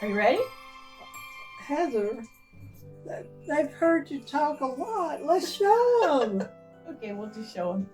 Are you ready? Heather, they've heard you talk a lot. Let's show them. Okay, we'll just show them.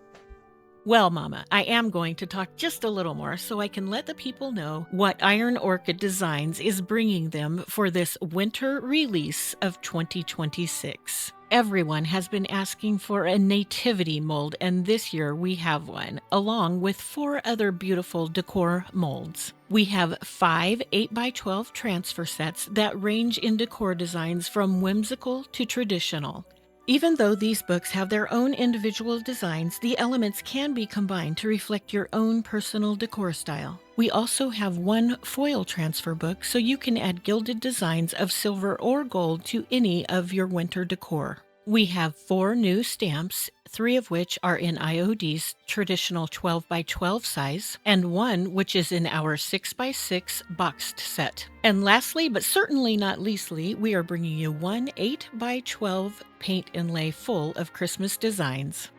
Well, Mama, I am going to talk just a little more so I can let the people know what Iron Orchid Designs is bringing them for this winter release of 2026. Everyone has been asking for a nativity mold, and this year we have one, along with 4 other beautiful decor molds. We have 5 8x12 transfer sets that range in decor designs from whimsical to traditional. Even though these books have their own individual designs, the elements can be combined to reflect your own personal decor style. We also have 1 foil transfer book so you can add gilded designs of silver or gold to any of your winter decor. We have 4 new stamps, 3 of which are in IOD's traditional 12x12 size, and 1 which is in our 6x6 boxed set. And lastly, but certainly not leastly, we are bringing you 1 8x12 paint inlay full of Christmas designs.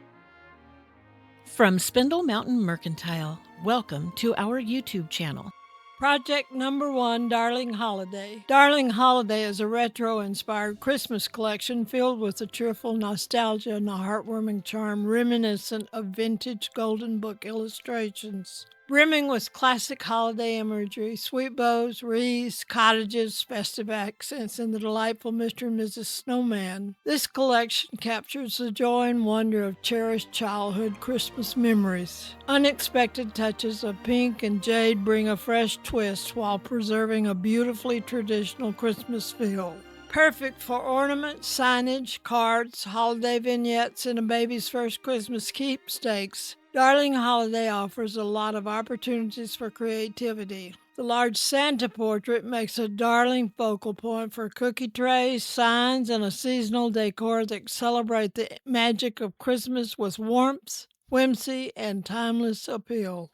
From Spindle Mountain Mercantile, welcome to our YouTube channel. Project number 1, Darling Holiday. Darling Holiday is a retro-inspired Christmas collection filled with a cheerful nostalgia and a heartwarming charm reminiscent of vintage Golden Book illustrations. Brimming with classic holiday imagery, sweet bows, wreaths, cottages, festive accents, and the delightful Mr. and Mrs. Snowman. This collection captures the joy and wonder of cherished childhood Christmas memories. Unexpected touches of pink and jade bring a fresh twist while preserving a beautifully traditional Christmas feel. Perfect for ornaments, signage, cards, holiday vignettes, and a baby's first Christmas keepsakes. Darling Holiday offers a lot of opportunities for creativity. The large Santa portrait makes a darling focal point for cookie trays, signs, and a seasonal decor that celebrate the magic of Christmas with warmth, whimsy, and timeless appeal.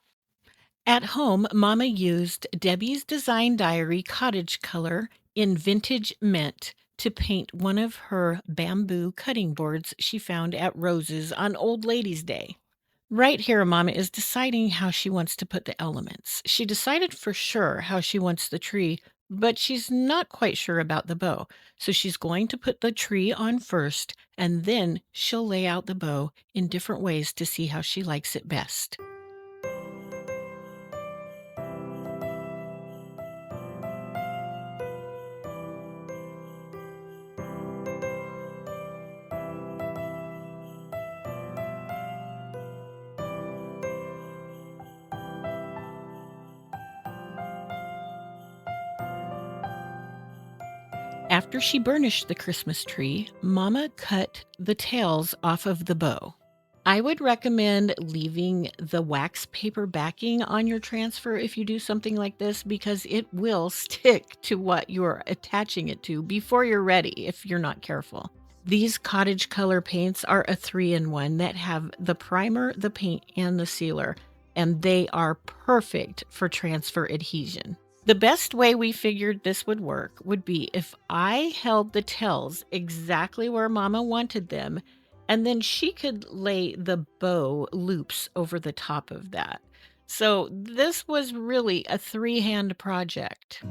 At home, Mama used Debbie's Design Diary cottage color in vintage mint to paint one of her bamboo cutting boards she found at Rose's on Old Ladies' Day. Right here, Mama is deciding how she wants to put the elements. She decided for sure how she wants the tree, but she's not quite sure about the bow. So she's going to put the tree on first, and then she'll lay out the bow in different ways to see how she likes it best. After she burnished the Christmas tree, Mama cut the tails off of the bow. I would recommend leaving the wax paper backing on your transfer if you do something like this because it will stick to what you're attaching it to before you're ready if you're not careful. These cottage color paints are a 3-in-1 that have the primer, the paint, and the sealer, and they are perfect for transfer adhesion. The best way we figured this would work would be if I held the tails exactly where Mama wanted them, and then she could lay the bow loops over the top of that. So this was really a 3-hand project.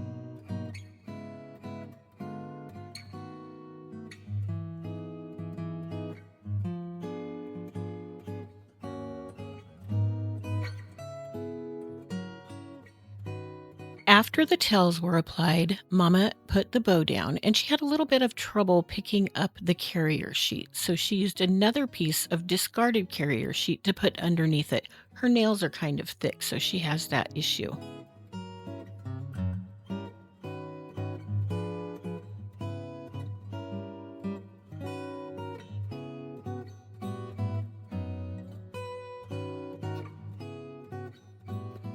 After the tails were applied, Mama put the bow down, and she had a little bit of trouble picking up the carrier sheet, so she used another piece of discarded carrier sheet to put underneath it. Her nails are kind of thick, so she has that issue.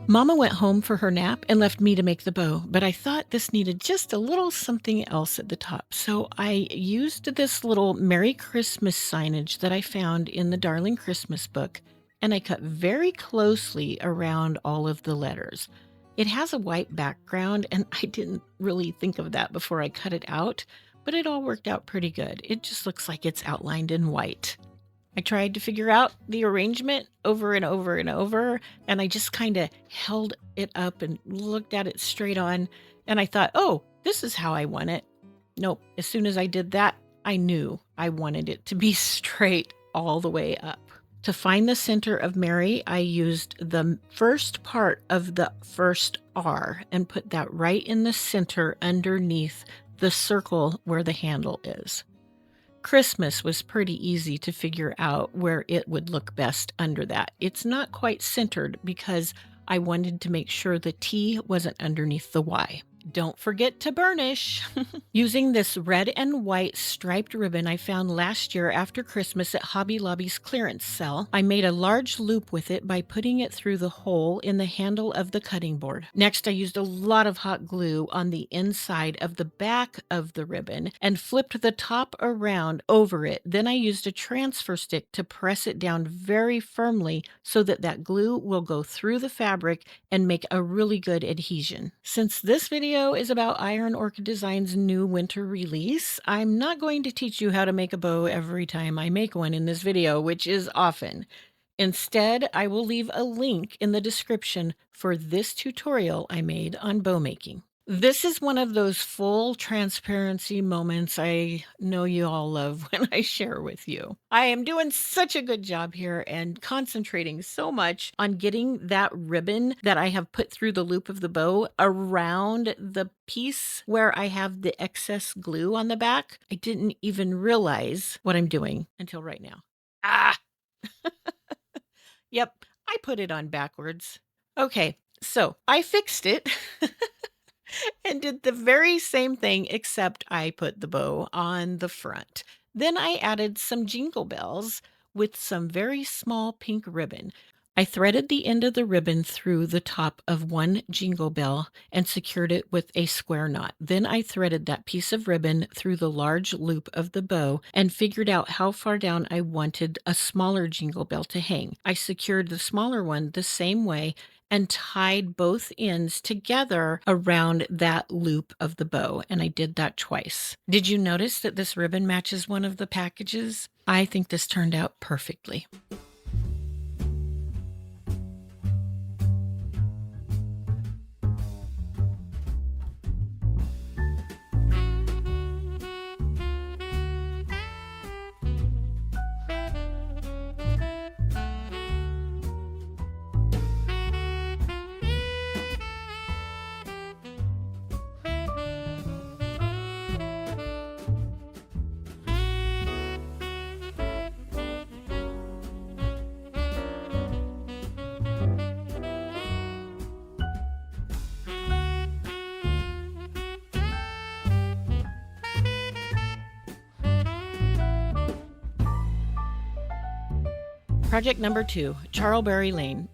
Mama went home for her nap and left me to make the bow, but I thought this needed just a little something else at the top. So I used this little Merry Christmas signage that I found in the Darling Christmas book, and I cut very closely around all of the letters. It has a white background, and I didn't really think of that before I cut it out, but it all worked out pretty good. It just looks like it's outlined in white. I tried to figure out the arrangement over and over and over, and I just kind of held it up and looked at it straight on, and I thought, oh, This is how I want it. Nope, as soon as I did that, I knew I wanted it to be straight all the way up. To find the center of Mary, I used the first part of the first R and put that right in the center underneath the circle where the handle is. Christmas was pretty easy to figure out where it would look best under that. It's not quite centered because I wanted to make sure the T wasn't underneath the Y. Don't forget to burnish. Using this red and white striped ribbon I found last year after Christmas at Hobby Lobby's clearance sale, I made a large loop with it by putting it through the hole in the handle of the cutting board. Next, I used a lot of hot glue on the inside of the back of the ribbon and flipped the top around over it. Then I used a transfer stick to press it down very firmly so that that glue will go through the fabric and make a really good adhesion. Since this video is about Iron Orchid Designs' new winter release, I'm not going to teach you how to make a bow every time I make one in this video, which is often. Instead, I will leave a link in the description for this tutorial I made on bow making. This is one of those full transparency moments I know you all love when I share with you. I am doing such a good job here and concentrating so much on getting that ribbon that I have put through the loop of the bow around the piece where I have the excess glue on the back. I didn't even realize what I'm doing until right now. Ah! Yep, I put it on backwards. Okay, so I fixed it. And did the very same thing, except I put the bow on the front. Then I added some jingle bells with some very small pink ribbon. I threaded the end of the ribbon through the top of one jingle bell and secured it with a square knot. Then I threaded that piece of ribbon through the large loop of the bow and figured out how far down I wanted a smaller jingle bell to hang. I secured the smaller one the same way and tied both ends together around that loop of the bow, and I did that twice. Did you notice that this ribbon matches one of the packages? I think this turned out perfectly. Project number 2, Charlbury Lane.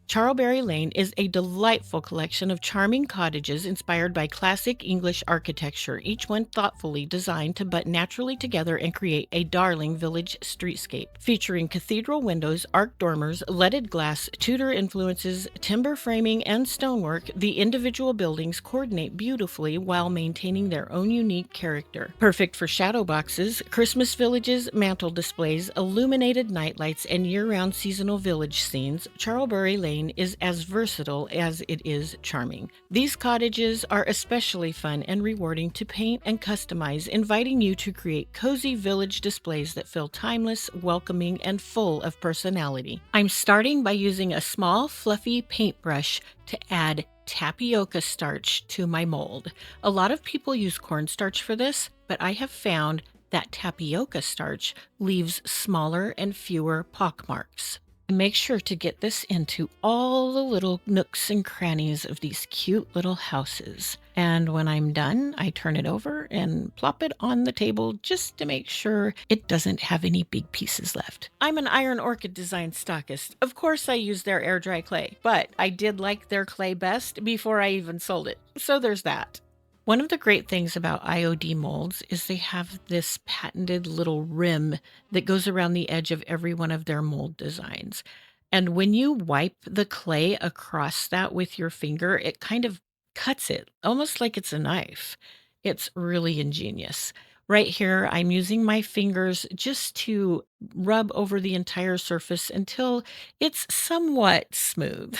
Charlbury Lane is a delightful collection of charming cottages inspired by classic English architecture, each one thoughtfully designed to butt naturally together and create a darling village streetscape. Featuring cathedral windows, arched dormers, leaded glass, Tudor influences, timber framing, and stonework, the individual buildings coordinate beautifully while maintaining their own unique character. Perfect for shadow boxes, Christmas villages, mantle displays, illuminated nightlights, and year-round seasonal village scenes, Charlbury Lane is as versatile as it is charming. These cottages are especially fun and rewarding to paint and customize, inviting you to create cozy village displays that feel timeless, welcoming, and full of personality. I'm starting by using a small, fluffy paintbrush to add tapioca starch to my mold. A lot of people use cornstarch for this, but I have found that tapioca starch leaves smaller and fewer pockmarks. Make sure to get this into all the little nooks and crannies of these cute little houses. And when I'm done, I turn it over and plop it on the table just to make sure it doesn't have any big pieces left. I'm an Iron Orchid Designs stockist. Of course I use their air dry clay, but I did like their clay best before I even sold it. So there's that. One of the great things about IOD molds is they have this patented little rim that goes around the edge of every one of their mold designs. And when you wipe the clay across that with your finger, it kind of cuts it, almost like it's a knife. It's really ingenious. Right here, I'm using my fingers just to rub over the entire surface until it's somewhat smooth.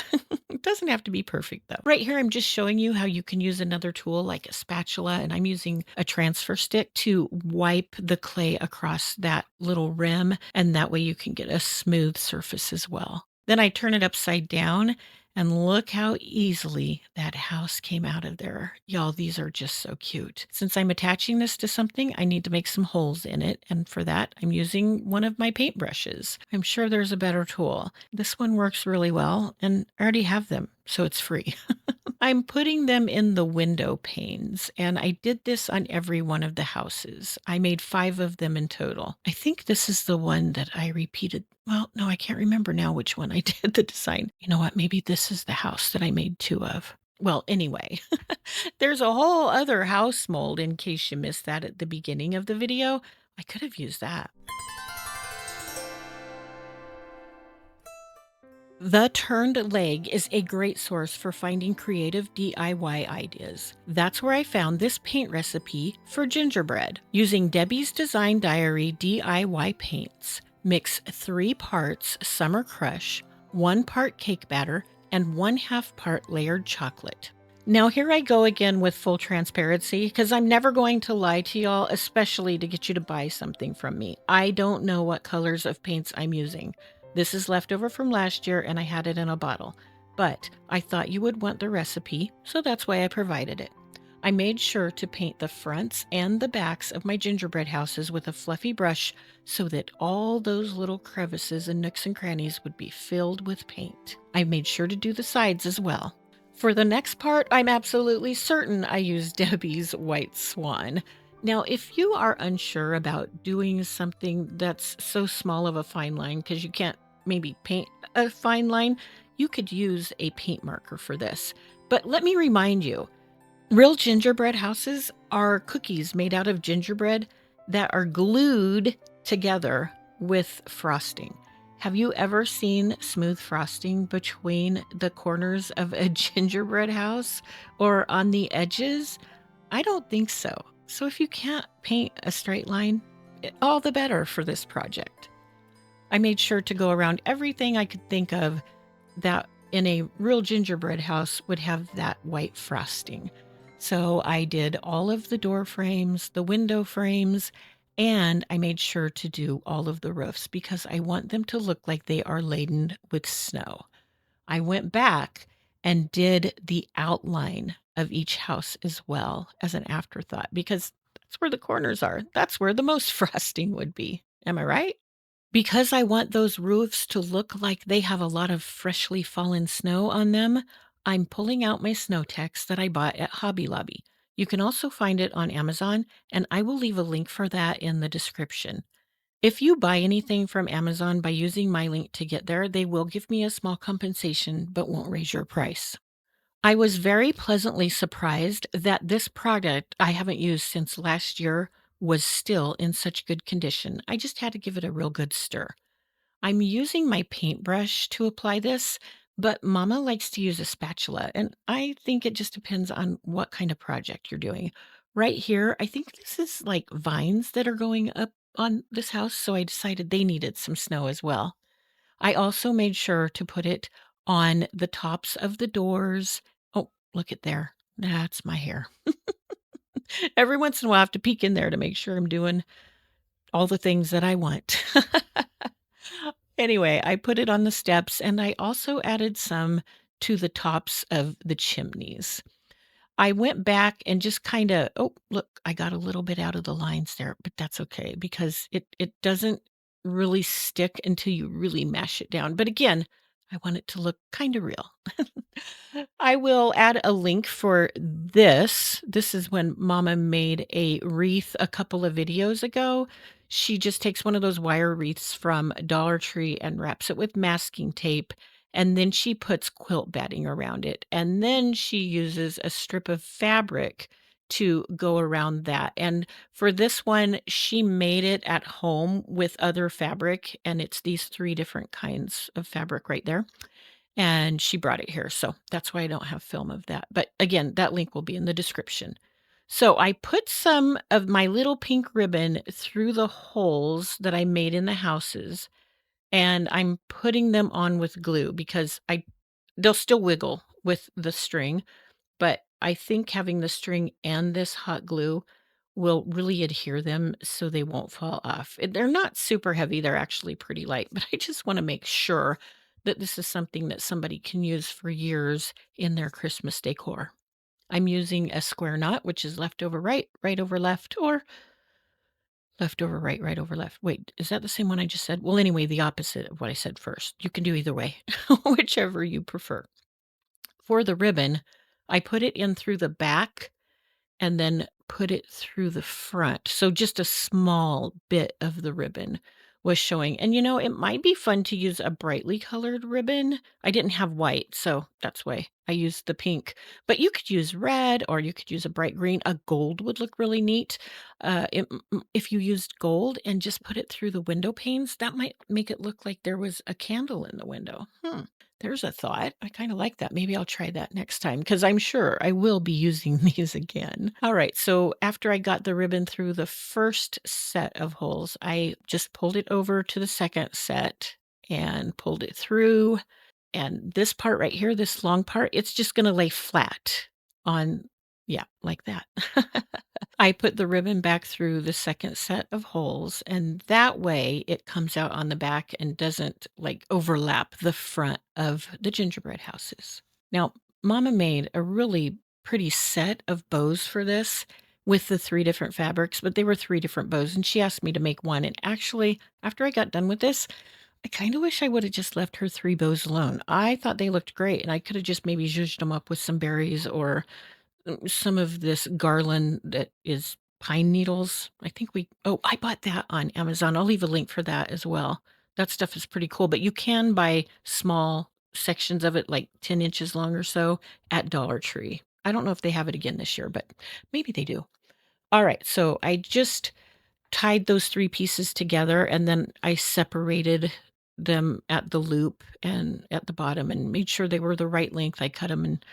It doesn't have to be perfect though. Right here, I'm just showing you how you can use another tool like a spatula, and I'm using a transfer stick to wipe the clay across that little rim, and that way you can get a smooth surface as well. Then I turn it upside down, and look how easily that house came out of there. Y'all, these are just so cute. Since I'm attaching this to something, I need to make some holes in it. And for that, I'm using one of my paintbrushes. I'm sure there's a better tool. This one works really well, and I already have them, so it's free. I'm putting them in the window panes, and I did this on every one of the houses. I made 5 of them in total. I think this is the one that I repeated. Well, no, I can't remember now which one I did the design. You know what? Maybe this is the house that I made 2 of. Well, anyway, there's a whole other house mold in case you missed that at the beginning of the video. I could have used that. The Turned Leg is a great source for finding creative DIY ideas. That's where I found this paint recipe for gingerbread. Using Debbie's Design Diary DIY paints, mix 3 parts Summer Crush, 1 part cake batter, and 1/2 part layered chocolate. Now here I go again with full transparency because I'm never going to lie to y'all, especially to get you to buy something from me. I don't know what colors of paints I'm using. This is leftover from last year and I had it in a bottle, but I thought you would want the recipe, so that's why I provided it. I made sure to paint the fronts and the backs of my gingerbread houses with a fluffy brush so that all those little crevices and nooks and crannies would be filled with paint. I made sure to do the sides as well. For the next part, I'm absolutely certain I used Debbie's White Swan. Now, if you are unsure about doing something that's so small of a fine line because you can't maybe paint a fine line, you could use a paint marker for this. But let me remind you, real gingerbread houses are cookies made out of gingerbread that are glued together with frosting. Have you ever seen smooth frosting between the corners of a gingerbread house or on the edges? I don't think so. So if you can't paint a straight line, all the better for this project. I made sure to go around everything I could think of that in a real gingerbread house would have that white frosting. So I did all of the door frames, the window frames, and I made sure to do all of the roofs because I want them to look like they are laden with snow. I went back and did the outline of each house as well as an afterthought because that's where the corners are. That's where the most frosting would be. Am I right? Because I want those roofs to look like they have a lot of freshly fallen snow on them, I'm pulling out my snow text that I bought at Hobby Lobby. You can also find it on Amazon, and I will leave a link for that in the description. If you buy anything from Amazon by using my link to get there, they will give me a small compensation but won't raise your price. I was very pleasantly surprised that this product I haven't used since last year was still in such good condition. I just had to give it a real good stir. I'm using my paintbrush to apply this, but Mama likes to use a spatula, and I think it just depends on what kind of project you're doing. Right here, I think this is like vines that are going up on this house, so I decided they needed some snow as well. I also made sure to put it on the tops of the doors. Oh, look at there. That's my hair. Every once in a while, I have to peek in there to make sure I'm doing all the things that I want. Anyway, I put it on the steps and I also added some to the tops of the chimneys. I went back and just kinda oh, look, I got a little bit out of the lines there, but that's okay because it doesn't really stick until you really mash it down. But again, I want it to look kinda real. I will add a link for this. This is when Mama made a wreath a couple of videos ago. She just takes one of those wire wreaths from Dollar Tree and wraps it with masking tape, and then she puts quilt batting around it, and then she uses a strip of fabric to go around that. And for this one, she made it at home with other fabric, and it's these 3 different kinds of fabric right there, and she brought it here, so that's why I don't have film of that. But again, that link will be in the description. So I put some of my little pink ribbon through the holes that I made in the houses, and I'm putting them on with glue because they'll still wiggle with the string, but I think having the string and this hot glue will really adhere them so they won't fall off. They're not super heavy, they're actually pretty light, but I just want to make sure that this is something that somebody can use for years in their Christmas decor. I'm using a square knot, which is left over right, right over left, or left over right, right over left. Wait, is that the same one I just said? Well, anyway, the opposite of what I said first. You can do either way, whichever you prefer. For the ribbon, I put it in through the back and then put it through the front. So just a small bit of the ribbon was showing. And it might be fun to use a brightly colored ribbon. I didn't have white, so that's why I used the pink. But you could use red or you could use a bright green. A gold would look really neat. If you used gold and just put it through the window panes, that might make it look like there was a candle in the window. There's a thought. I kind of like that. Maybe I'll try that next time because I'm sure I will be using these again. All right. So after I got the ribbon through the first set of holes, I just pulled it over to the second set and pulled it through. And this part right here, this long part, it's just going to lay flat on, yeah, like that. I put the ribbon back through the second set of holes, and that way it comes out on the back and doesn't overlap the front of the gingerbread houses. Now, Mama made a really pretty set of bows for this with the 3 different fabrics, but they were 3 different bows, and she asked me to make one. And actually, after I got done with this, I kind of wish I would have just left her 3 bows alone. I thought they looked great, and I could have just maybe zhuzhed them up with some berries or some of this garland that is pine needles. I bought that on Amazon. I'll leave a link for that as well. That stuff is pretty cool, but you can buy small sections of it, like 10 inches long or so, at Dollar Tree. I don't know if they have it again this year, but maybe they do. All right, so I just tied those 3 pieces together, and then I separated them at the loop and at the bottom and made sure they were the right length. I cut them and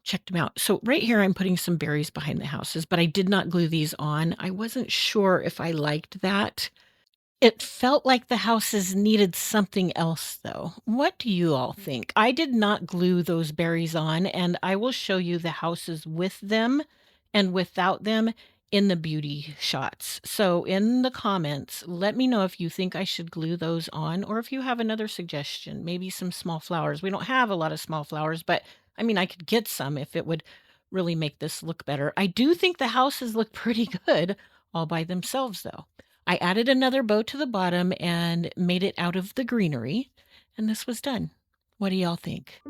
checked them out. So right here, I'm putting some berries behind the houses, but I did not glue these on. I wasn't sure if I liked that. It felt like the houses needed something else, though. What do you all think? I did not glue those berries on, and I will show you the houses with them and without them in the beauty shots. So in the comments, let me know if you think I should glue those on or if you have another suggestion, maybe some small flowers. We don't have a lot of small flowers, but I mean, I could get some if it would really make this look better. I do think the houses look pretty good all by themselves, though. I added another bow to the bottom and made it out of the greenery, and this was done. What do y'all think?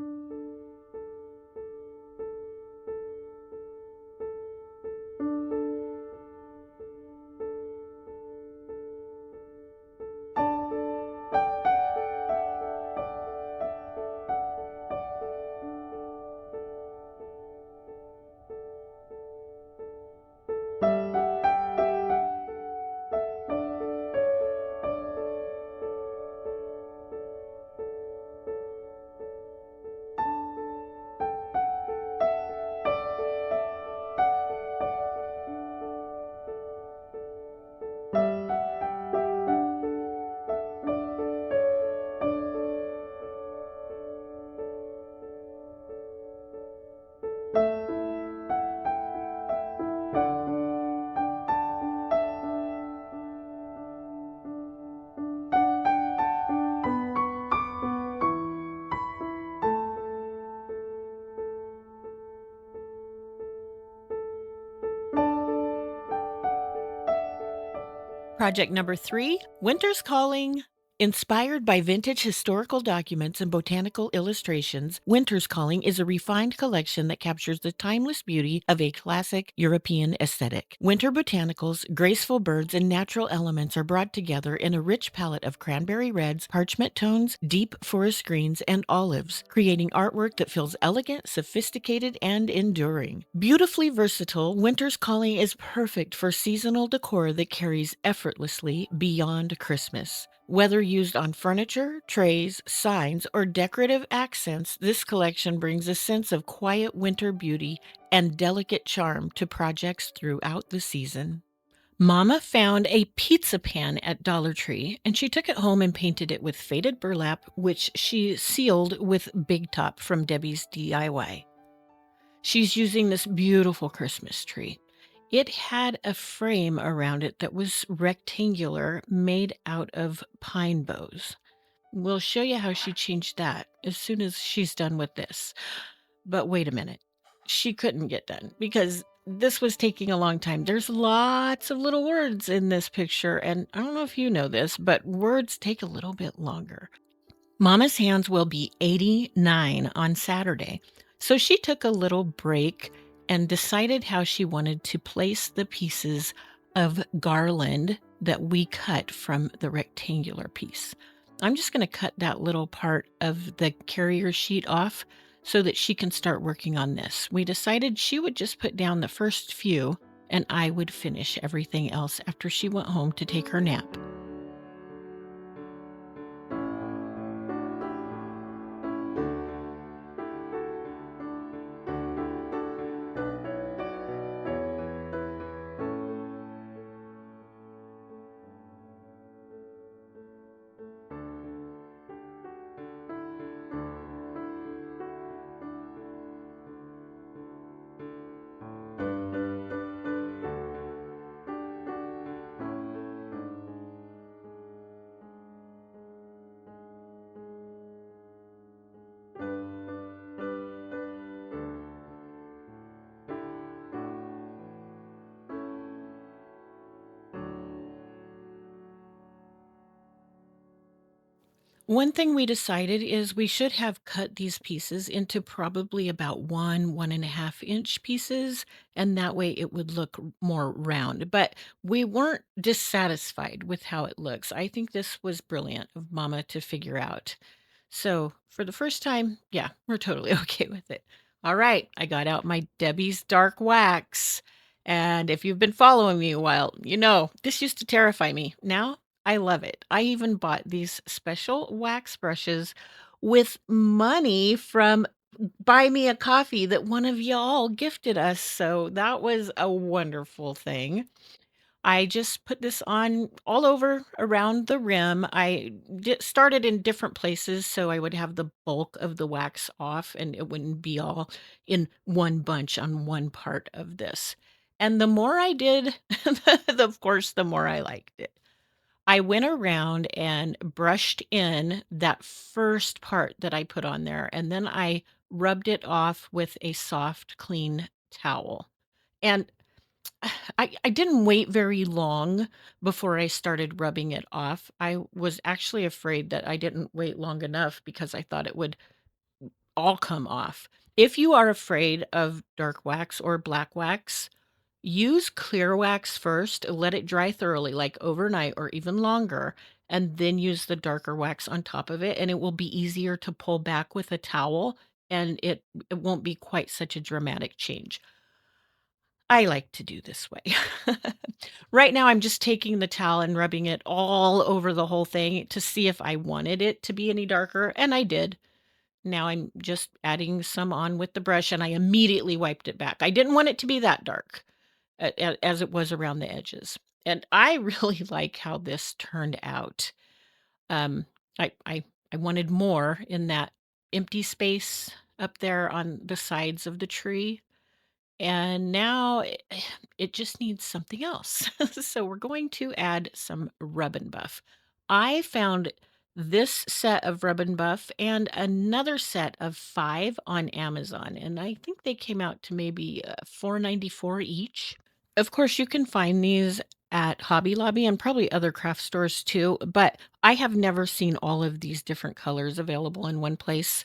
Project number 3, Winter's Calling. Inspired by vintage historical documents and botanical illustrations, Winter's Calling is a refined collection that captures the timeless beauty of a classic European aesthetic. Winter botanicals, graceful birds, and natural elements are brought together in a rich palette of cranberry reds, parchment tones, deep forest greens, and olives, creating artwork that feels elegant, sophisticated, and enduring. Beautifully versatile, Winter's Calling is perfect for seasonal decor that carries effortlessly beyond Christmas. Whether used on furniture, trays, signs, or decorative accents, this collection brings a sense of quiet winter beauty and delicate charm to projects throughout the season. Mama found a pizza pan at Dollar Tree, and she took it home and painted it with faded burlap, which she sealed with Big Top from Debbie's DIY. She's using this beautiful Christmas tree. It had a frame around it that was rectangular, made out of pine boughs. We'll show you how she changed that as soon as she's done with this. But wait a minute. She couldn't get done because this was taking a long time. There's lots of little words in this picture, and I don't know if you know this, but words take a little bit longer. Mama's hands will be 89 on Saturday, so she took a little break and decided how she wanted to place the pieces of garland that we cut from the rectangular piece. I'm just going to cut that little part of the carrier sheet off so that she can start working on this. We decided she would just put down the first few and I would finish everything else after she went home to take her nap. One thing we decided is we should have cut these pieces into probably about 1.5 inch pieces, and that way it would look more round. But we weren't dissatisfied with how it looks. I think this was brilliant of Mama to figure out. So for the first time, yeah, we're totally okay with it. All right, I got out my Debbie's Dark Wax. And if you've been following me a while, you know this used to terrify me. Now I love it. I even bought these special wax brushes with money from Buy Me a Coffee that one of y'all gifted us. So that was a wonderful thing. I just put this on all over around the rim. I started in different places so I would have the bulk of the wax off and it wouldn't be all in one bunch on one part of this. And the more I did, of course, the more I liked it. I went around and brushed in that first part that I put on there, and then I rubbed it off with a soft, clean towel. And I didn't wait very long before I started rubbing it off. I was actually afraid that I didn't wait long enough because I thought it would all come off. If you are afraid of dark wax or black wax, use clear wax first, let it dry thoroughly, like overnight or even longer, and then use the darker wax on top of it, and it will be easier to pull back with a towel, and it won't be quite such a dramatic change. I like to do this way. Right now, I'm just taking the towel and rubbing it all over the whole thing to see if I wanted it to be any darker, and I did. Now I'm just adding some on with the brush, and I immediately wiped it back. I didn't want it to be that dark as it was around the edges. And I really like how this turned out. Um, I wanted more in that empty space up there on the sides of the tree. And now it just needs something else. So we're going to add some Rub and Buff. I found this set of Rub and Buff and another set of 5 on Amazon, and I think they came out to maybe $4.94 each. Of course, you can find these at Hobby Lobby and probably other craft stores too, but I have never seen all of these different colors available in one place.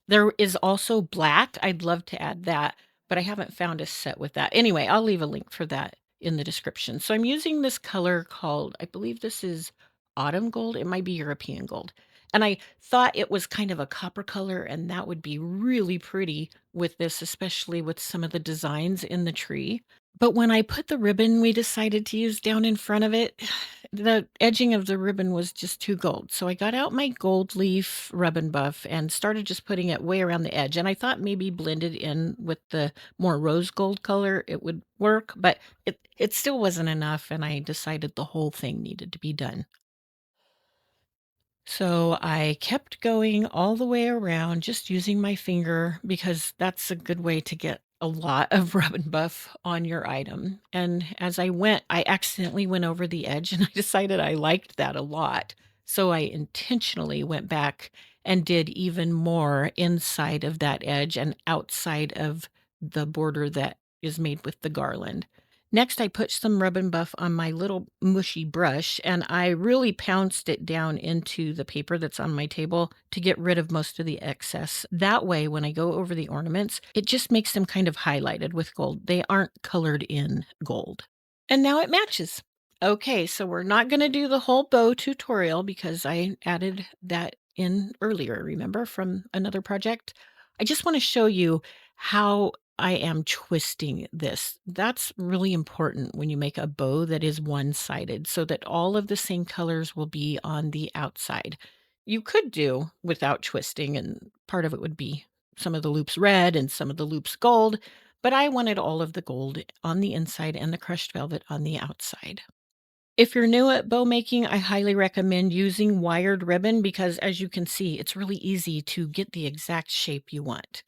There is also black. I'd love to add that, but I haven't found a set with that. Anyway, I'll leave a link for that in the description. So I'm using this color called, I believe this is Autumn Gold. It might be European Gold. And I thought it was kind of a copper color, and that would be really pretty with this, especially with some of the designs in the tree. But when I put the ribbon we decided to use down in front of it, the edging of the ribbon was just too gold. So I got out my gold leaf rub and buff and started just putting it way around the edge. And I thought maybe blended in with the more rose gold color it would work, but it still wasn't enough, and I decided the whole thing needed to be done. So I kept going all the way around, just using my finger because that's a good way to get a lot of rub and buff on your item. And as I went, I accidentally went over the edge and I decided I liked that a lot. So I intentionally went back and did even more inside of that edge and outside of the border that is made with the garland. Next, I put some rub and buff on my little mushy brush, and I really pounced it down into the paper that's on my table to get rid of most of the excess. That way, when I go over the ornaments, it just makes them kind of highlighted with gold. They aren't colored in gold. And now it matches. Okay, so we're not going to do the whole bow tutorial because I added that in earlier, remember, from another project. I just want to show you how I am twisting this. That's really important when you make a bow that is one-sided so that all of the same colors will be on the outside. You could do without twisting, and part of it would be some of the loops red and some of the loops gold, but I wanted all of the gold on the inside and the crushed velvet on the outside. If you're new at bow making, I highly recommend using wired ribbon because, as you can see, it's really easy to get the exact shape you want.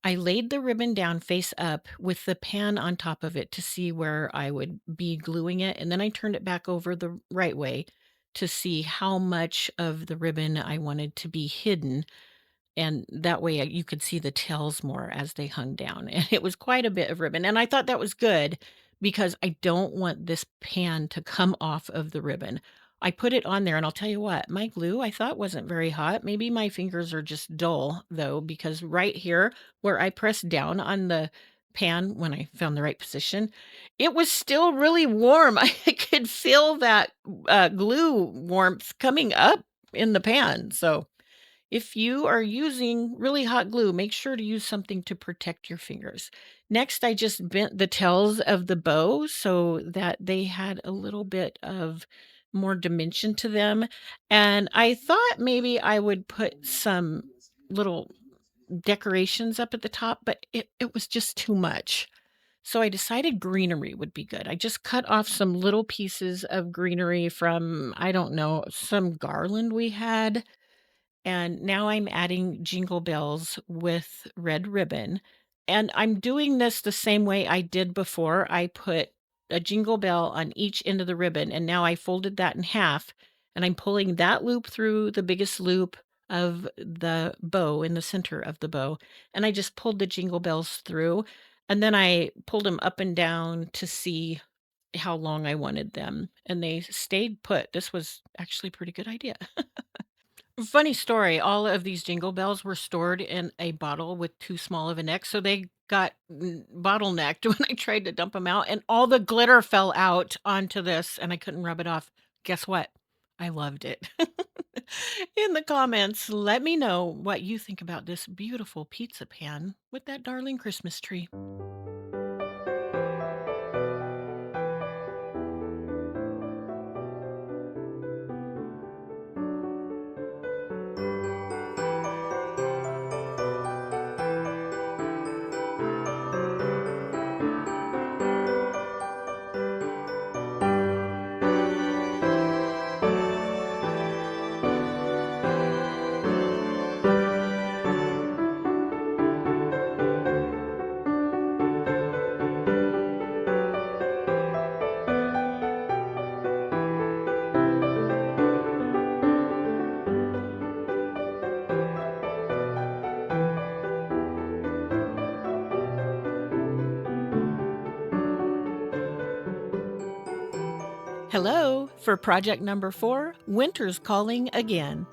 I laid the ribbon down face up with the pan on top of it to see where I would be gluing it, and then I turned it back over the right way to see how much of the ribbon I wanted to be hidden, and that way, you could see the tails more as they hung down, and it was quite a bit of ribbon, and I thought that was good because I don't want this pan to come off of the ribbon. I put it on there, and I'll tell you what, my glue I thought wasn't very hot. Maybe my fingers are just dull, though, because right here where I pressed down on the pan when I found the right position, it was still really warm. I could feel that, glue warmth coming up in the pan, so if you are using really hot glue, make sure to use something to protect your fingers. Next, I just bent the tails of the bow so that they had a little bit of more dimension to them. And I thought maybe I would put some little decorations up at the top, but it was just too much. So I decided greenery would be good. I just cut off some little pieces of greenery from, I don't know, some garland we had, and now I'm adding jingle bells with red ribbon. And I'm doing this the same way I did before. I put a jingle bell on each end of the ribbon, and now I folded that in half, and I'm pulling that loop through the biggest loop of the bow in the center of the bow. And I just pulled the jingle bells through, and then I pulled them up and down to see how long I wanted them. And they stayed put. This was actually a pretty good idea. Funny story, all of these jingle bells were stored in a bottle with too small of a neck, so they got bottlenecked when I tried to dump them out, and all the glitter fell out onto this, and I couldn't rub it off. Guess what? I loved it. In the comments, let me know what you think about this beautiful pizza pan with that darling Christmas tree. Hello, for project number 4, Winter's calling again.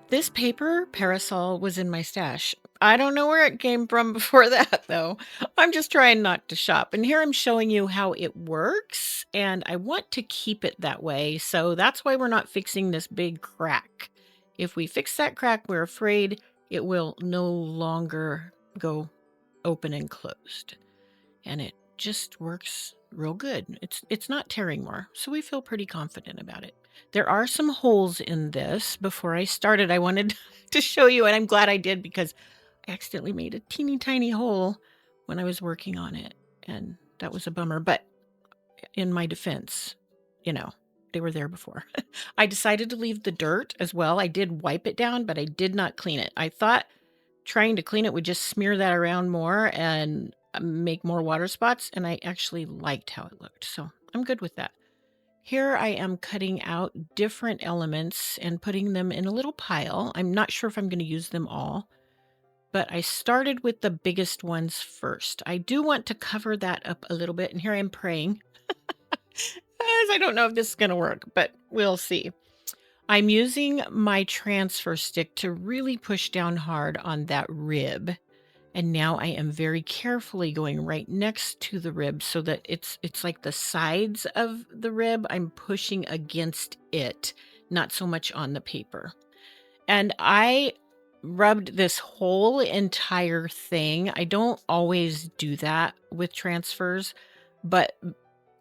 This paper parasol was in my stash. I don't know where it came from before that, though. I'm just trying not to shop. And here I'm showing you how it works, and I want to keep it that way. So that's why we're not fixing this big crack If we fix that crack, we're afraid it will no longer go open and closed. And it just works real good. It's not tearing more, so we feel pretty confident about it. There are some holes in this. Before I started, I wanted to show you, and I'm glad I did because I accidentally made a teeny tiny hole when I was working on it, and that was a bummer. But in my defense, they were there before. I decided to leave the dirt as well. I did wipe it down, but I did not clean it. I thought trying to clean it would just smear that around more and make more water spots, and I actually liked how it looked. So I'm good with that. Here I am cutting out different elements and putting them in a little pile. I'm not sure if I'm going to use them all, but I started with the biggest ones first. I do want to cover that up a little bit, and here I am praying, as I don't know if this is going to work, but we'll see. I'm using my transfer stick to really push down hard on that rib. And now I am very carefully going right next to the rib so that it's like the sides of the rib. I'm pushing against it, not so much on the paper. And I rubbed this whole entire thing. I don't always do that with transfers, but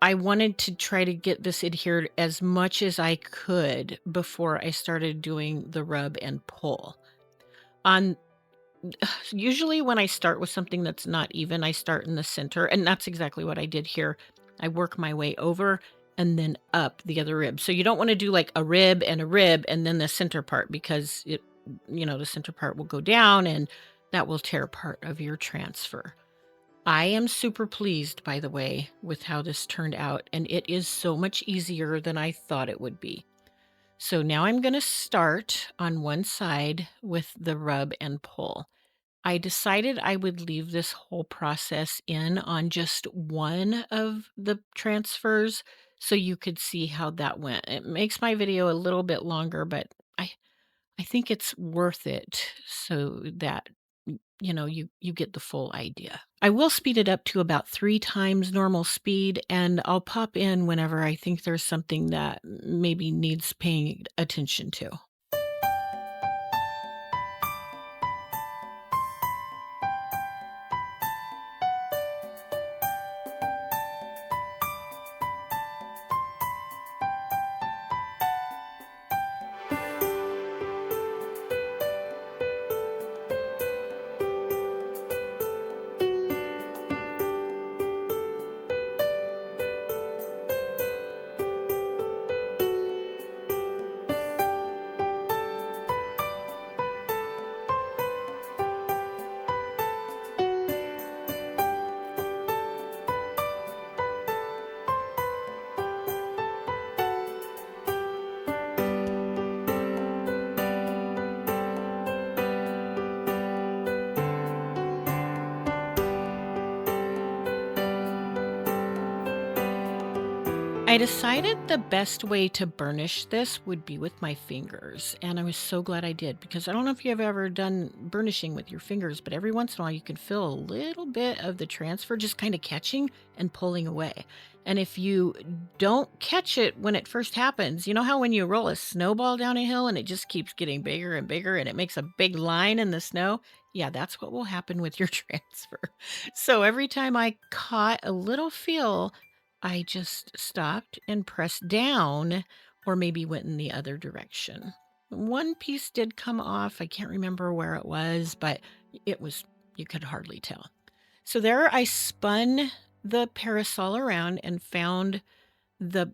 I wanted to try to get this adhered as much as I could before I started doing the rub and pull. On Usually when I start with something that's not even, I start in the center, and that's exactly what I did here. I work my way over and then up the other rib. So you don't want to do like a rib and then the center part, because the center part will go down and that will tear part of your transfer. I am super pleased, by the way, with how this turned out, and it is so much easier than I thought it would be. So now I'm going to start on one side with the rub and pull. I decided I would leave this whole process in on just one of the transfers so you could see how that went. It makes my video a little bit longer, but I think it's worth it so that you get the full idea. I will speed it up to about 3 times normal speed, and I'll pop in whenever I think there's something that maybe needs paying attention to. I decided the best way to burnish this would be with my fingers, and I was so glad I did, because I don't know if you've ever done burnishing with your fingers, but every once in a while you can feel a little bit of the transfer just kind of catching and pulling away. And if you don't catch it when it first happens, you know how when you roll a snowball down a hill and it just keeps getting bigger and bigger and it makes a big line in the snow? Yeah, that's what will happen with your transfer. So every time I caught a little feel, I just stopped and pressed down, or maybe went in the other direction. One piece did come off. I can't remember where it was, but you could hardly tell. So there I spun the parasol around and found the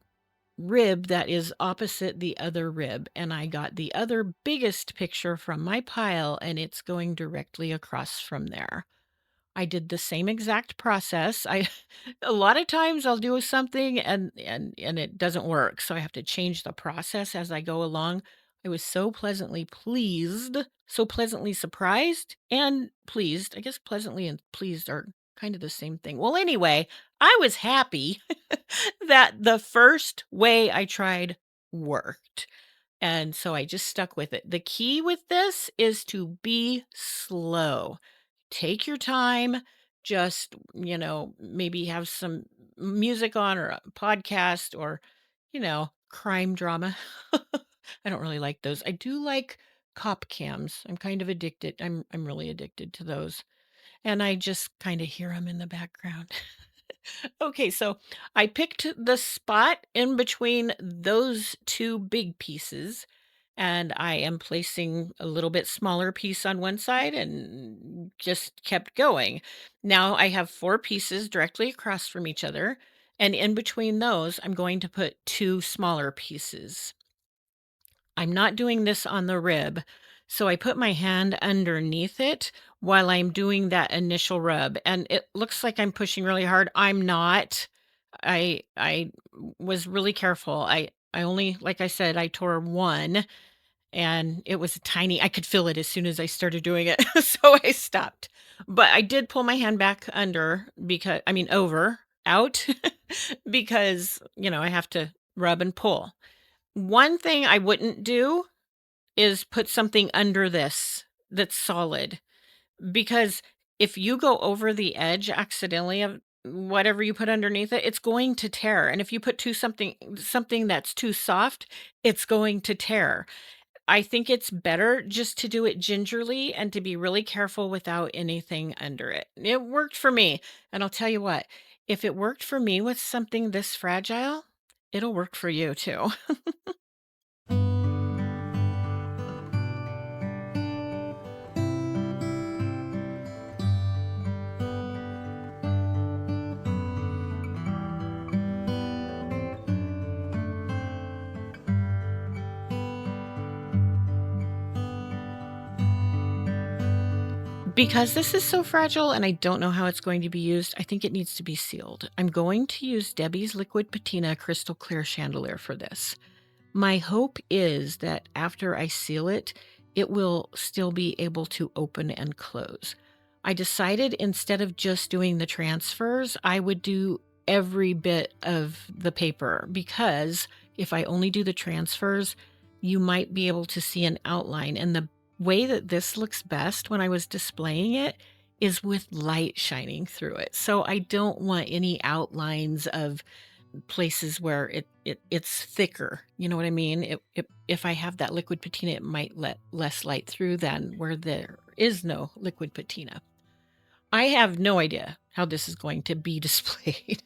rib that is opposite the other rib. And I got the other biggest picture from my pile, and it's going directly across from there. I did the same exact process. I a lot of times I'll do something and it doesn't work, so I have to change the process as I go along. I was so pleasantly pleased, so pleasantly surprised and pleased. I guess pleasantly and pleased are kind of the same thing. Well, anyway, I was happy that the first way I tried worked. And so I just stuck with it. The key with this is to be slow. Take your time, just, maybe have some music on or a podcast or, crime drama. I don't really like those. I do like cop cams. I'm kind of addicted. I'm really addicted to those. And I just kind of hear them in the background. Okay, so I picked the spot in between those two big pieces, and I am placing a little bit smaller piece on one side and just kept going. Now I have four pieces directly across from each other, and in between those, I'm going to put two smaller pieces. I'm not doing this on the rib. So I put my hand underneath it while I'm doing that initial rub, and it looks like I'm pushing really hard. I'm not. I was really careful. I only, like I said, I tore one, and it was tiny. I could feel it as soon as I started doing it. So I stopped. But I did pull my hand back under, because I mean over, out, because, I have to rub and pull. One thing I wouldn't do is put something under this that's solid, because if you go over the edge accidentally of whatever you put underneath it, it's going to tear. And if you put something that's too soft, it's going to tear. I think it's better just to do it gingerly and to be really careful without anything under it. It worked for me. And I'll tell you what, if it worked for me with something this fragile, it'll work for you too. Because this is so fragile and I don't know how it's going to be used, I think it needs to be sealed. I'm going to use Debbie's Liquid Patina Crystal Clear Chandelier for this. My hope is that after I seal it, it will still be able to open and close. I decided instead of just doing the transfers, I would do every bit of the paper, because if I only do the transfers, you might be able to see an outline. And the way that this looks best when I was displaying it is with light shining through it. So I don't want any outlines of places where it's thicker. You know what I mean? If I have that liquid patina, it might let less light through than where there is no liquid patina. I have no idea how this is going to be displayed,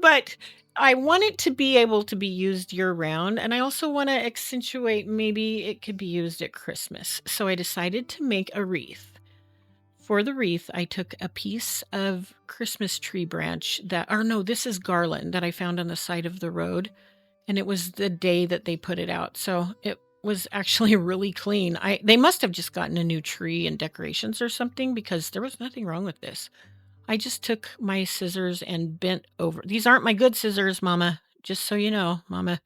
but I want it to be able to be used year round. And I also want to accentuate maybe it could be used at Christmas. So I decided to make a wreath. For the wreath, I took a piece of Christmas tree branch this is garland that I found on the side of the road. And it was the day that they put it out. So it was actually really clean. They must have just gotten a new tree and decorations or something, because there was nothing wrong with this. I just took my scissors and bent over. These aren't my good scissors, Mama. Just so you know, Mama.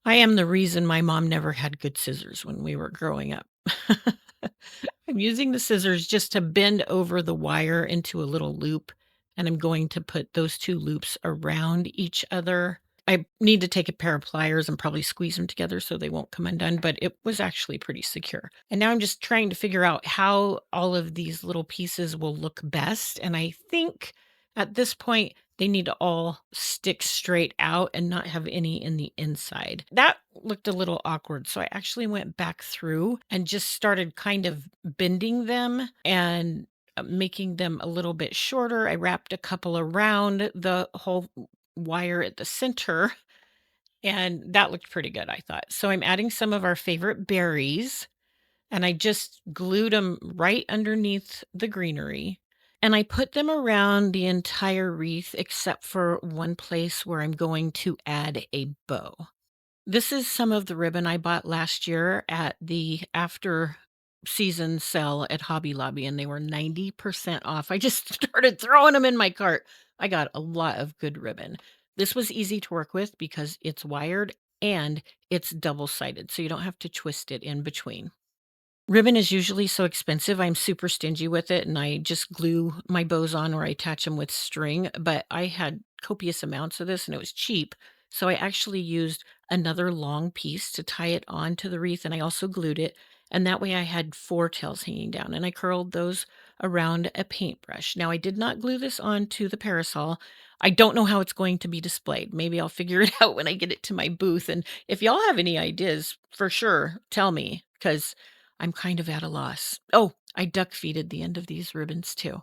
I am the reason my mom never had good scissors when we were growing up. I'm using the scissors just to bend over the wire into a little loop, and I'm going to put those two loops around each other. I need to take a pair of pliers and probably squeeze them together so they won't come undone, but it was actually pretty secure. And now I'm just trying to figure out how all of these little pieces will look best. And I think at this point, they need to all stick straight out and not have any in the inside. That looked a little awkward. So I actually went back through and just started kind of bending them and making them a little bit shorter. I wrapped a couple around the whole wire at the center, and that looked pretty good, I thought. So I'm adding some of our favorite berries, and I just glued them right underneath the greenery. And I put them around the entire wreath except for one place where I'm going to add a bow. This is some of the ribbon I bought last year at the after season sale at Hobby Lobby, and they were 90% off. I just started throwing them in my cart. I got a lot of good ribbon. This was easy to work with because it's wired and it's double-sided, so you don't have to twist it in between. Ribbon is usually so expensive, I'm super stingy with it, and I just glue my bows on or I attach them with string, but I had copious amounts of this and it was cheap, so I actually used another long piece to tie it on to the wreath, and I also glued it, and that way I had four tails hanging down, and I curled those around a paintbrush. Now, I did not glue this onto the parasol. I don't know how it's going to be displayed. Maybe I'll figure it out when I get it to my booth. And if y'all have any ideas, for sure, tell me, because I'm kind of at a loss. Oh, I duck feeded the end of these ribbons too.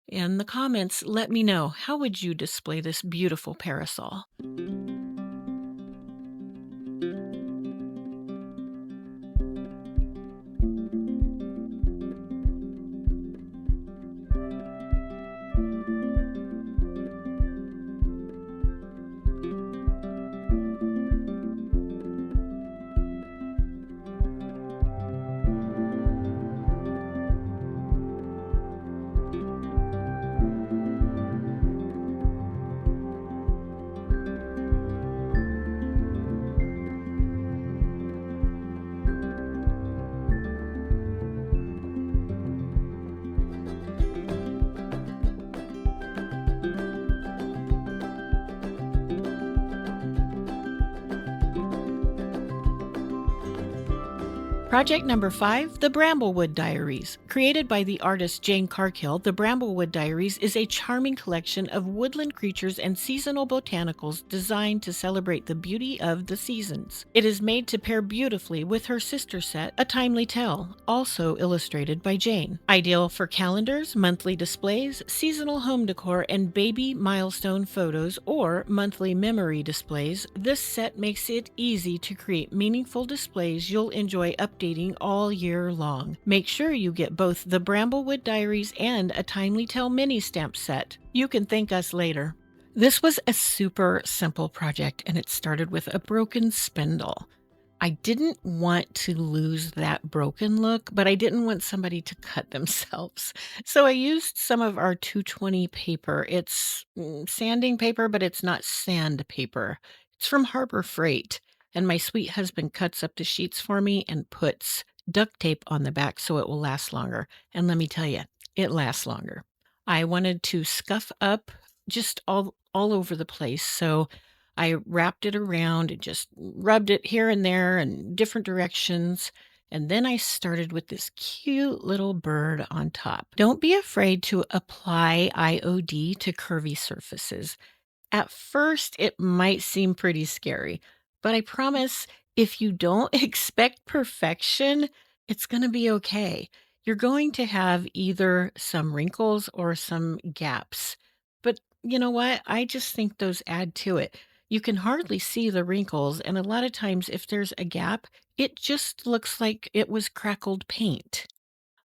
In the comments, let me know, how would you display this beautiful parasol? Project number 5, the Bramblewood Diaries. Created by the artist Jane Cargill, the Bramblewood Diaries is a charming collection of woodland creatures and seasonal botanicals designed to celebrate the beauty of the seasons. It is made to pair beautifully with her sister set, A Timely Tale, also illustrated by Jane. Ideal for calendars, monthly displays, seasonal home decor, and baby milestone photos or monthly memory displays, this set makes it easy to create meaningful displays you'll enjoy updating all year long. Make sure you get both the Bramblewood Diaries and A Timely Tale mini stamp set. You can thank us later. This was a super simple project, and it started with a broken spindle. I didn't want to lose that broken look, but I didn't want somebody to cut themselves. So I used some of our 220 paper. It's sanding paper, but it's not sandpaper. It's from Harbor Freight. And my sweet husband cuts up the sheets for me and puts duct tape on the back so it will last longer. And let me tell you, it lasts longer. I wanted to scuff up just all over the place, so I wrapped it around and just rubbed it here and there in different directions. And then I started with this cute little bird on top. Don't be afraid to apply IOD to curvy surfaces. At first, it might seem pretty scary, but I promise if you don't expect perfection, it's going to be okay. You're going to have either some wrinkles or some gaps. But you know what? I just think those add to it. You can hardly see the wrinkles, and a lot of times, if there's a gap, it just looks like it was crackled paint.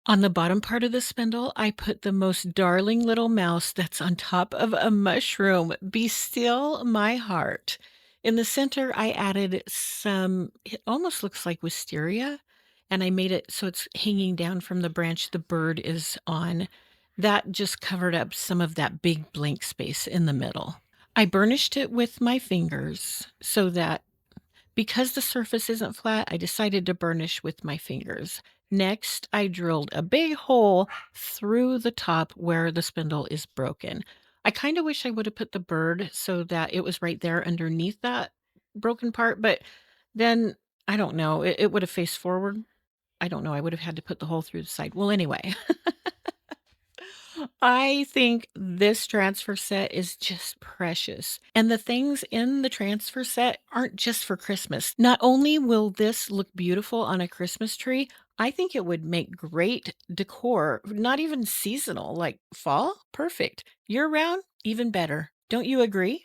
On the bottom part of the spindle, I put the most darling little mouse that's on top of a mushroom. Be still, my heart. In the center, I added some, it almost looks like wisteria, and I made it so it's hanging down from the branch the bird is on. That just covered up some of that big blank space in the middle. I burnished it with my fingers so that because the surface isn't flat, I decided to burnish with my fingers. Next, I drilled a big hole through the top where the spindle is broken. I kind of wish I would have put the bird so that it was right there underneath that broken part, but then I don't know, it would have faced forward. I don't know, I would have had to put the hole through the side. Well, anyway. I think this transfer set is just precious. And the things in the transfer set aren't just for Christmas. Not only will this look beautiful on a Christmas tree, I think it would make great decor, not even seasonal, like fall, perfect. Year round, even better. Don't you agree?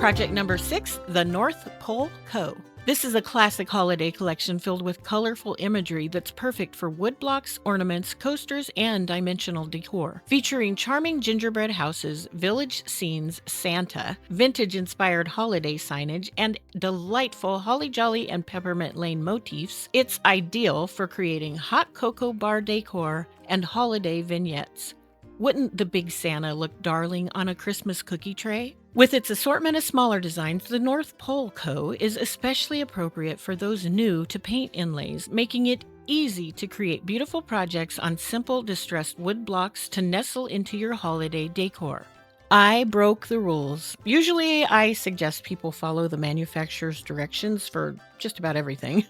Project number 6, The North Pole Co. This is a classic holiday collection filled with colorful imagery that's perfect for woodblocks, ornaments, coasters, and dimensional decor. Featuring charming gingerbread houses, village scenes, Santa, vintage-inspired holiday signage, and delightful holly jolly and peppermint lane motifs, it's ideal for creating hot cocoa bar decor and holiday vignettes. Wouldn't the big Santa look darling on a Christmas cookie tray? With its assortment of smaller designs, the North Pole Co. is especially appropriate for those new to paint inlays, making it easy to create beautiful projects on simple distressed wood blocks to nestle into your holiday decor. I broke the rules. Usually, I suggest people follow the manufacturer's directions for just about everything.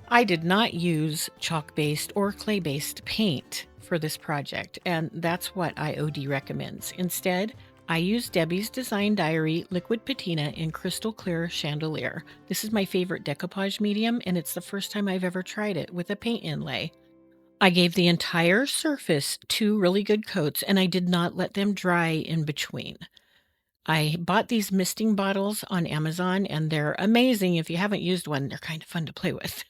I did not use chalk-based or clay-based paint for this project, and that's what IOD recommends. Instead, I used Debbie's Design Diary Liquid Patina in Crystal Clear Chandelier. This is my favorite decoupage medium, and it's the first time I've ever tried it with a paint inlay. I gave the entire surface 2 really good coats, and I did not let them dry in between. I bought these misting bottles on Amazon, and they're amazing. If you haven't used one, they're kind of fun to play with.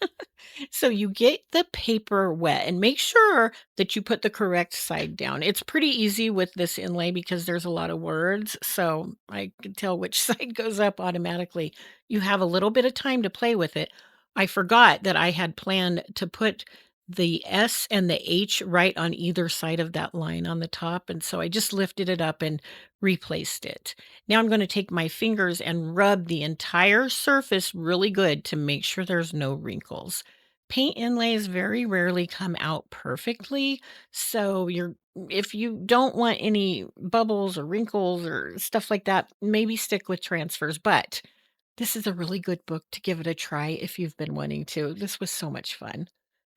So you get the paper wet and make sure that you put the correct side down. It's pretty easy with this inlay because there's a lot of words, so I can tell which side goes up automatically. You have a little bit of time to play with it. I forgot that I had planned to put the S and the H right on either side of that line on the top, and so I just lifted it up and replaced it. Now I'm going to take my fingers and rub the entire surface really good to make sure there's no wrinkles. Paint inlays very rarely come out perfectly, so if you don't want any bubbles or wrinkles or stuff like that, maybe stick with transfers, but this is a really good book to give it a try if you've been wanting to. This was so much fun.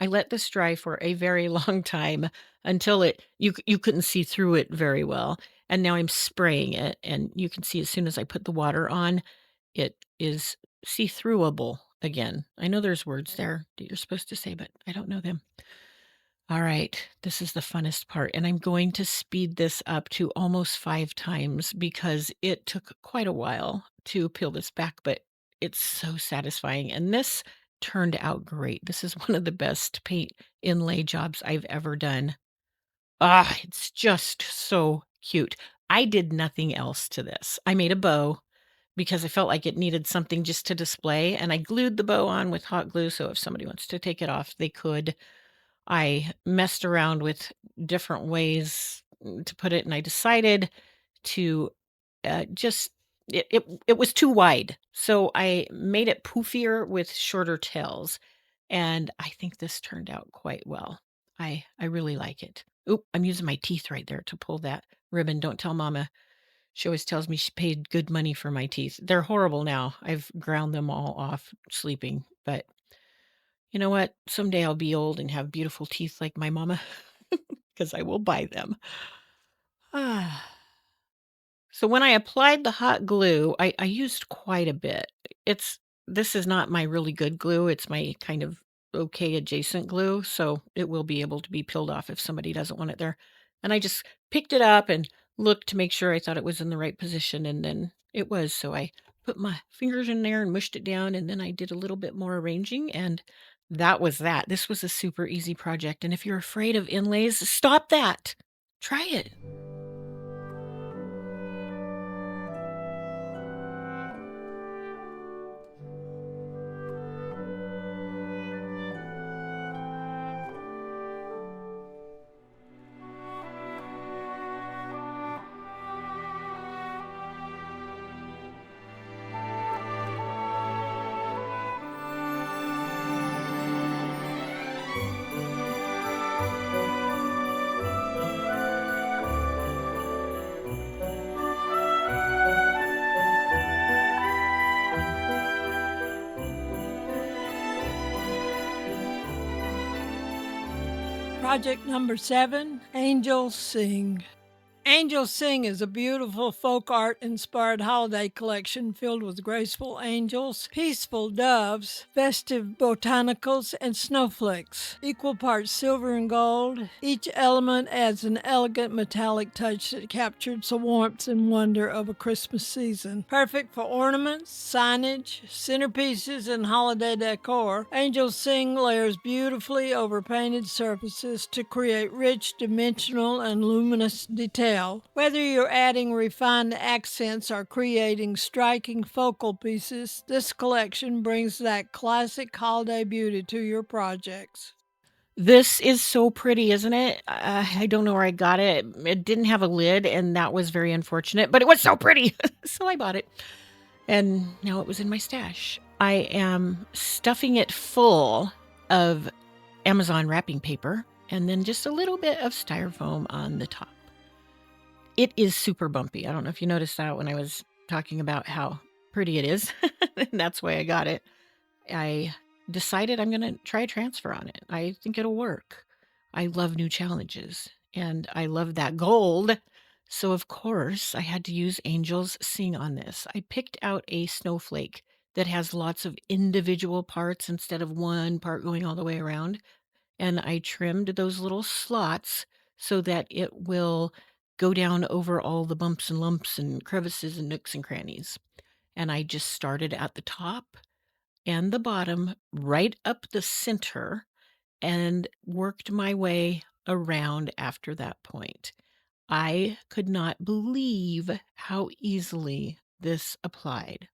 I let this dry for a very long time until you couldn't see through it very well. And now I'm spraying it, and you can see as soon as I put the water on, it is see-throughable again. I know there's words there that you're supposed to say, but I don't know them. All right, this is the funnest part, and I'm going to speed this up to almost 5 times because it took quite a while to peel this back, but it's so satisfying, and this turned out great. This is one of the best paint inlay jobs I've ever done. It's just so cute. I did nothing else to this. I made a bow because I felt like it needed something just to display, and I glued the bow on with hot glue, so if somebody wants to take it off, they could. I messed around with different ways to put it, and I decided to just it was too wide, so I made it poofier with shorter tails, and I think this turned out quite well. I really like it. Oop, I'm using my teeth right there to pull that ribbon. Don't tell Mama. She always tells me she paid good money for my teeth. They're horrible now. I've ground them all off sleeping, but you know what? Someday I'll be old and have beautiful teeth like my mama, because I will buy them. Ah. So when I applied the hot glue, I used quite a bit. This is not my really good glue. It's my kind of okay adjacent glue, so it will be able to be peeled off if somebody doesn't want it there. And I just picked it up and looked to make sure I thought it was in the right position, and then it was. So I put my fingers in there and mushed it down, and then I did a little bit more arranging, and that was that. This was a super easy project, and if you're afraid of inlays, stop that. Try it. Project number 7, Angels Sing. Angels Sing is a beautiful folk art inspired holiday collection filled with graceful angels, peaceful doves, festive botanicals, and snowflakes. Equal parts silver and gold, each element adds an elegant metallic touch that captures the warmth and wonder of a Christmas season. Perfect for ornaments, signage, centerpieces, and holiday decor, Angels Sing layers beautifully over painted surfaces to create rich, dimensional, and luminous detail. Whether you're adding refined accents or creating striking focal pieces, this collection brings that classic holiday beauty to your projects. This is so pretty, isn't it? I don't know where I got it. It didn't have a lid, and that was very unfortunate, but it was so pretty. So I bought it, and now it was in my stash. I am stuffing it full of Amazon wrapping paper and then just a little bit of styrofoam on the top. It is super bumpy. I don't know if you noticed that when I was talking about how pretty it is. And that's why I got it. I decided I'm going to try a transfer on it. I think it'll work. I love new challenges and I love that gold. So, of course, I had to use Angels Sing on this. I picked out a snowflake that has lots of individual parts instead of one part going all the way around. And I trimmed those little slots so that it will go down over all the bumps and lumps and crevices and nooks and crannies. And I just started at the top and the bottom, right up the center, and worked my way around after that point. I could not believe how easily this applied.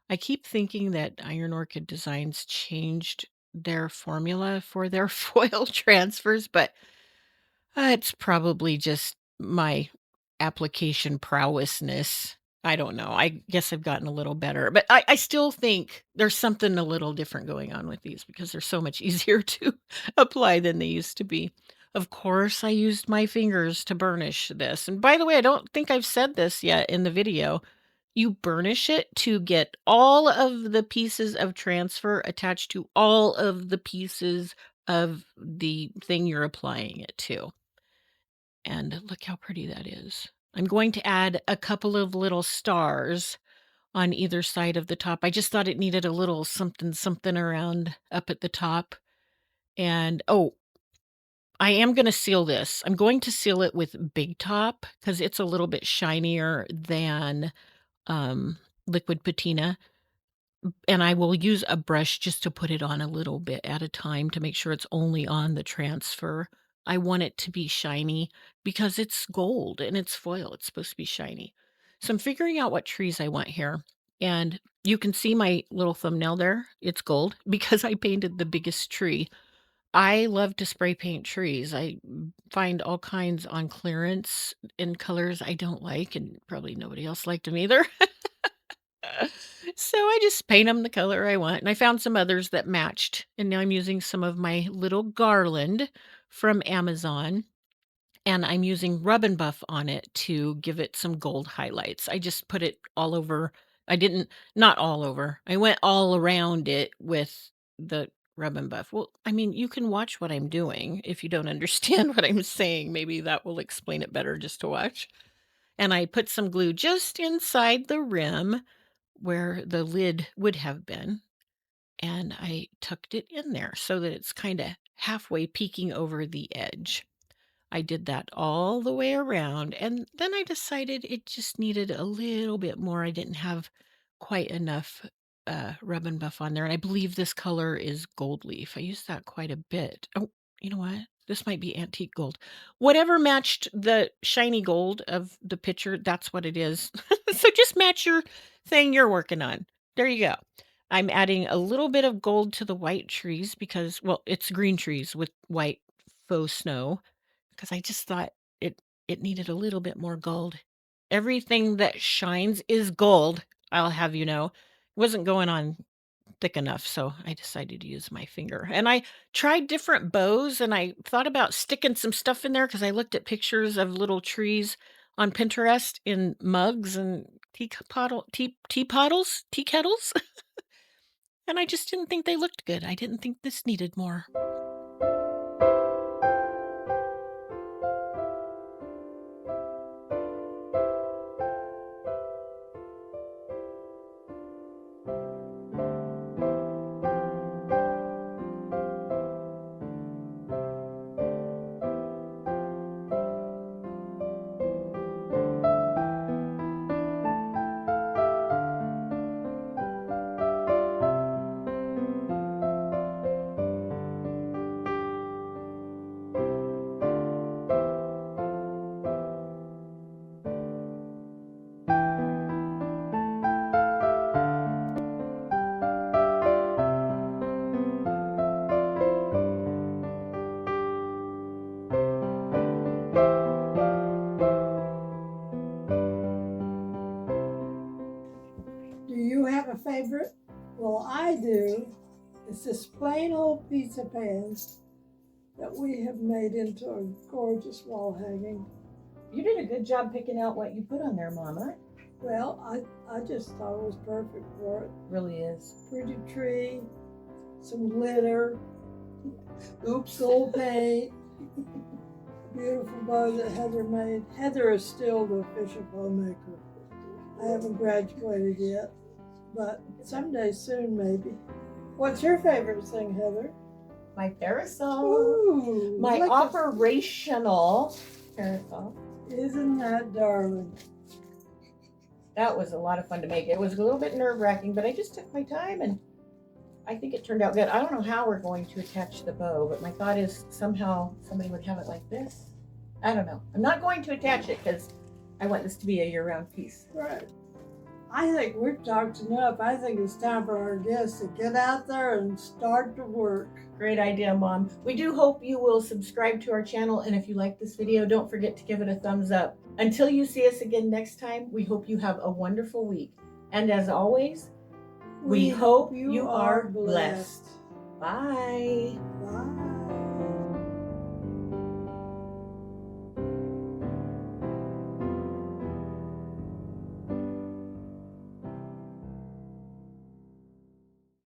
I keep thinking that Iron Orchid Designs changed their formula for their foil transfers, but it's probably just my application prowessness. I don't know. I guess I've gotten a little better, but I still think there's something a little different going on with these because they're so much easier to apply than they used to be. Of course, I used my fingers to burnish this. And by the way, I don't think I've said this yet in the video. You burnish it to get all of the pieces of transfer attached to all of the pieces of the thing you're applying it to. And look how pretty that is. I'm going to add a couple of little stars on either side of the top. I just thought it needed a little something something around up at the top. And oh, I am going to seal this. I'm going to seal it with Big Top because it's a little bit shinier than liquid patina. And I will use a brush just to put it on a little bit at a time to make sure it's only on the transfer. I want it to be shiny because it's gold and it's foil. It's supposed to be shiny. So I'm figuring out what trees I want here. And you can see my little thumbnail there. It's gold because I painted the biggest tree. I love to spray paint trees. I find all kinds on clearance in colors I don't like, and probably nobody else liked them either. So I just paint them the color I want, and I found some others that matched, and now I'm using some of my little garland from Amazon, and I'm using Rub and Buff on it to give it some gold highlights. I just put it all over. I didn't not all over. I went all around it with the Rub and Buff. Well, I mean, you can watch what I'm doing. If you don't understand what I'm saying, maybe that will explain it better just to watch. And I put some glue just inside the rim where the lid would have been, and I tucked it in there so that it's kind of halfway peeking over the edge. I did that all the way around, and then I decided it just needed a little bit more. I didn't have quite enough Rub and Buff on there, and I believe this color is Gold Leaf. I used that quite a bit. Oh, you know what? This might be antique gold. Whatever matched the shiny gold of the picture, that's what it is. So just match your thing you're working on. There you go. I'm adding a little bit of gold to the white trees because, well, it's green trees with white faux snow because I just thought it needed a little bit more gold. Everything that shines is gold, I'll have you know. It wasn't going on thick enough, so I decided to use my finger. And I tried different bows and I thought about sticking some stuff in there because I looked at pictures of little trees on Pinterest in mugs and tea bottles, tea kettles, and I just didn't think they looked good. I didn't think this needed more. my favorite? Well, I do. It's this plain old pizza pan that we have made into a gorgeous wall hanging. You did a good job picking out what you put on there, Mama. Well, I just thought it was perfect for it. Really is. Pretty tree, some glitter, Oops. gold paint, beautiful bow that Heather made. Heather is still the official bow maker. I haven't graduated yet, but someday soon maybe. What's your favorite thing, Heather? My parasol. Ooh, My look operational parasol. Isn't that darling? That was a lot of fun to make. It was a little bit nerve-wracking, but I just took my time and I think it turned out good. I don't know how we're going to attach the bow, but my thought is somehow somebody would have it like this. I don't know. I'm not going to attach it because I want this to be a year-round piece. Right. I think we've talked enough. I think it's time for our guests to get out there and start to work. Great idea, Mom. We do hope you will subscribe to our channel, and if you like this video, don't forget to give it a thumbs up. Until you see us again next time, we hope you have a wonderful week. And as always, we hope you are blessed. Bye. Bye.